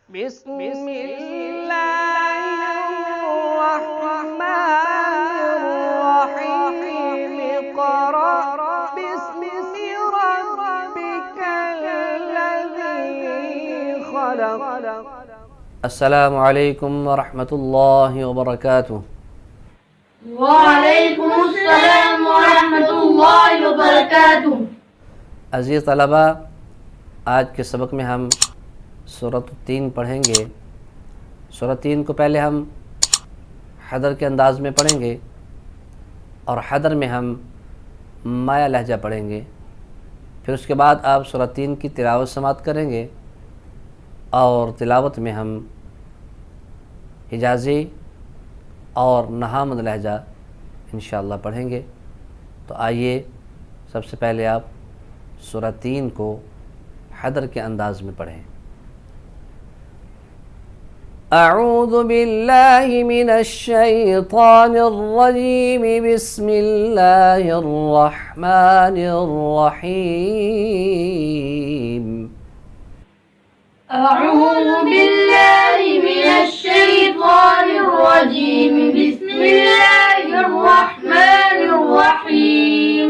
बिस्मिल्लाहिर्रहमानिर्रहीम इक़रा बिस्मि रब्बिकल्लज़ी खलक़। अस्सलामु अलैकुम वरहमतुल्लाहि वबरकातुहू। वालेकुमुस्सलाम वरहमतुल्लाहि वबरकातुहू। अज़ीज़ तलबा, आज के सबक में हम सूरत 3 पढ़ेंगे। सूरत 3 को पहले हम हैदर के अंदाज़ में पढ़ेंगे और हैदर में हम माया लहजा पढ़ेंगे। फिर उसके बाद आप सूरत 3 की तिलावत समाअत करेंगे और तिलावत में हम हिजाज़ी और नहामद लहजा इंशाअल्लाह पढ़ेंगे। तो आइए सबसे पहले आप सूरत 3 को हैदर के अंदाज़ में पढ़ें। अऊज़ु बिल्लाहि मिनश शैतानिर रजीम, बिस्मिल्लाहिर रहमानिर रहीम। अऊज़ु बिल्लाहि मिनश शैतानिर रजीम, बिस्मिल्लाहिर रहमानिर रहीम।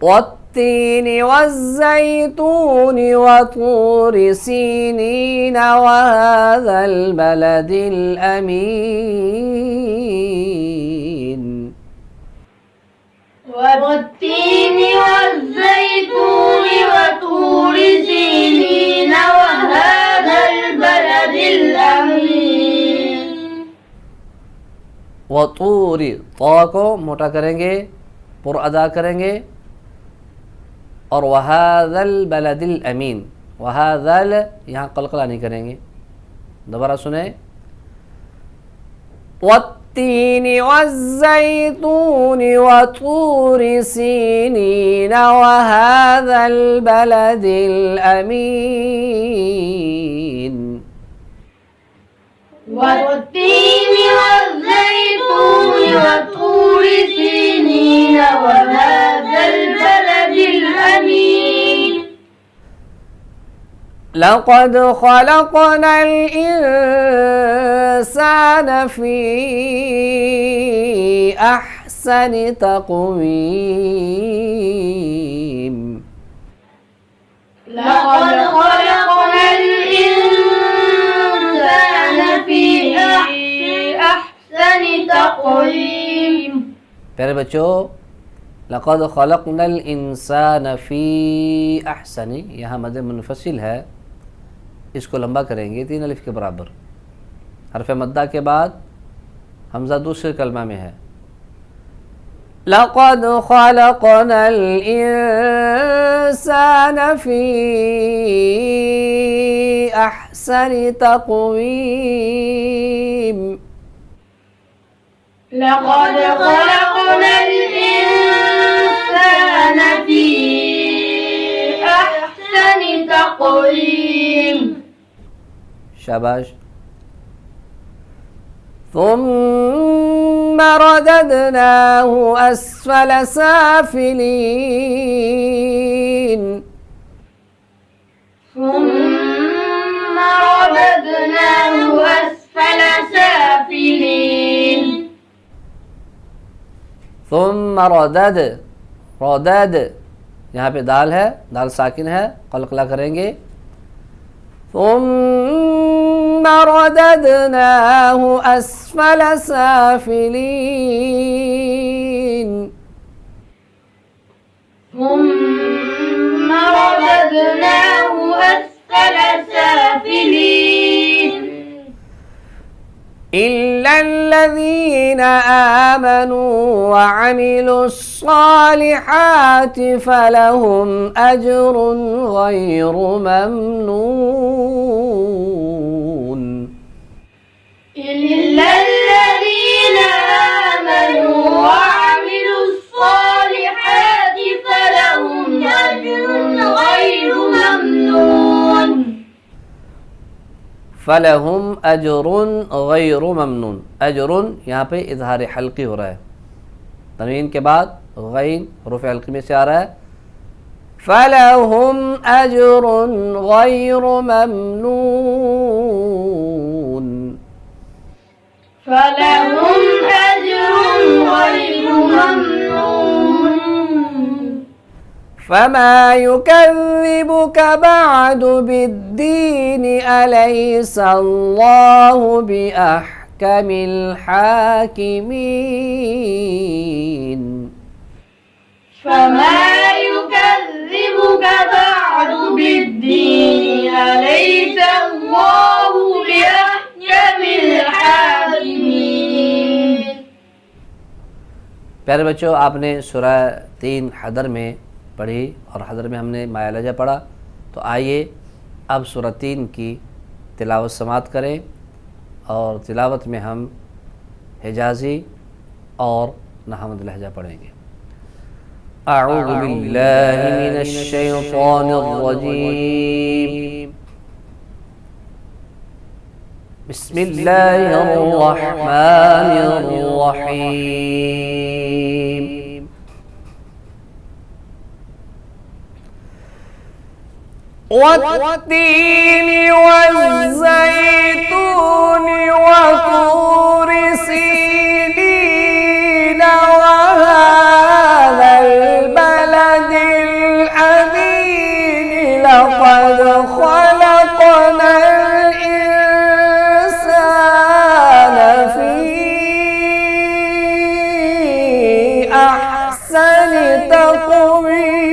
वत्तीन वज़्ज़ैतून वतूर सीनीन वहाज़ल बलदिल अमीन। والتين والزيتون وطور سينين وهذا البلد الأمين। वतूरी, तौ को मोटा करेंगे, पुर अदा करेंगे और वहाज़ल बलदिल अमीन, वहाज़ल यहाँ कलकला नहीं करेंगे। दोबारा सुने, वत्तीन वज़्ज़ैतून वतूर सीनीन वहाज़ल बलदिल अमीन। والتين والزيتون وطور سينين وهذا البلد الأمين। لقد خلقنا الإنسان في أحسن تقويم। لقد خلقنا الإنسان في أحسن تقويم। प्यारे बच्चों, लक़द ख़लक़नल इंसान फ़ी अहसनी, यहाँ मद मुनफ़सिल है, इसको लंबा करेंगे 3 अलिफ के बराबर। हरफ मद्दा के बाद हमज़ा दूसरे कलमा में है। लक़द ख़लक़नल इंसान फ़ी अहसनी तक़वीम। لقد خلقنا الإنسان في أحسن تقويم। शाबाश। ثم رددناه أسفل سافلين। ثم رددناه أسفل سافلين। ثم ردद, रदद यहाँ पे दाल है, दाल साकिन है, कलकला करेंगे। ثم رددناه أسفل سافلين। ثم رددناه أسفل سافلين। إلا الذين آمنوا وعملوا الصالحات فلهم أجر غير ممنون। إلا الذين آمنوا وعملوا الصالحات فلهم أجر غير ممنون। फ़लहुम अजरुन गैरु ममनून। अजरुन यहाँ पे इज़हार हल्की हो रहा है, तनवीन के बाद गैन हुरूफ़ हल्की में से आ रहा है। फलहुम अजरुन गैरु ममनून فلهم أجر غير ممنون فما يكذبك بعد بالدين أليس الله بأحكم الحاكمين فما يكذبك بعد بالدين أليس الله بأحكم الحاكمين। प्यारे बच्चों, आपने सूरह 3 हदर में पढ़ी और हदर में हमने माया लजा पढ़ा। तो आइए अब सूरह 3 की तिलावत समात करें और तिलावत में हम हिजाज़ी और नहमद लहजा पढ़ेंगे। अऊज़ु बिल्लाहि मिनश शैतानिर रजीम। बिस्मिल्लाहिर रहमानिर रहीम। والتين والزيتون وطور سينين وهذا البلد الأمين لقد خلقنا الإنسان في أحسن تقويم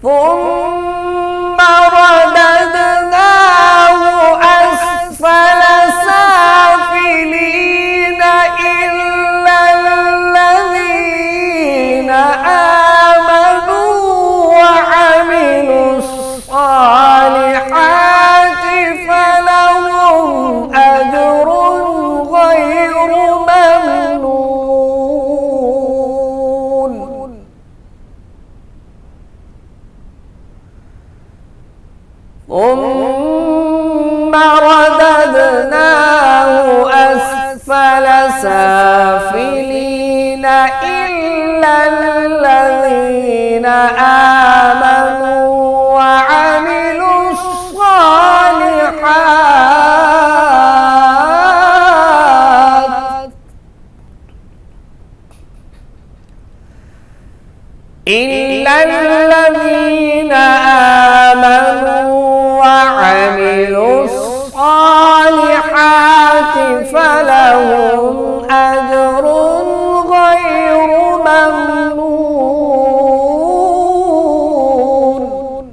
ثم رددناه أسفل سافلين إلا الذين آمنوا وعملوا الصالحات فلهم أجر غير ممنون ثم رددناه أسفل سافلين إلا الذين آمنوا وعملوا الصالحات إلا الذين آمنوا وعملوا الصالحات فلهم أجر غير ممنون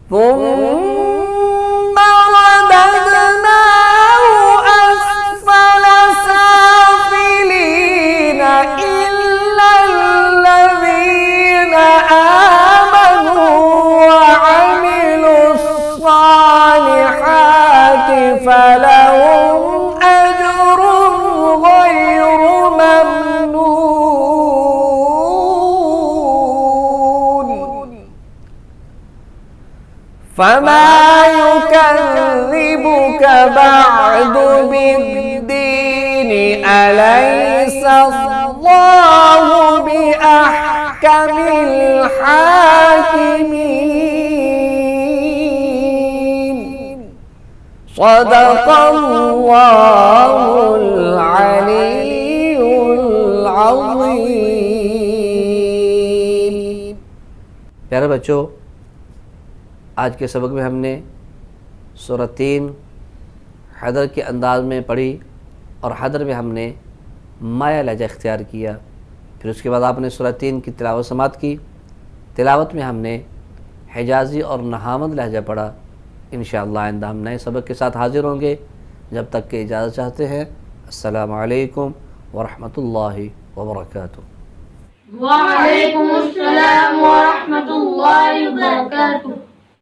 ثم رددناه أسفل سافلين إلا الذين آمنوا وعملوا الصالحات فلهم أجر غير ممنون فما يكذبك بعد بالدين أليس الله بأحكم الحاكمين صدق الله العلي العظيم। प्यारे बच्चों, आज के सबक में हमने सूरह 3 हदर के अंदाज में पढ़ी और हदर में हमने माया लहजा इख्तियार किया। फिर उसके बाद आपने सूरह 3 की तिलावत समात की। तिलावत में हमने हिजाज़ी और नहामद लहजा पढ़ा। इंशाअल्लाह आइंदा हम नए सबक के साथ हाज़िर होंगे। जब तक के इजाज़त चाहते हैं। अस्सलामु अलैकुम वरहमतुल्लाहि वबरकातुहू। वालेकुम अस्सलाम व रहमतुल्लाहि व बरकातुहू।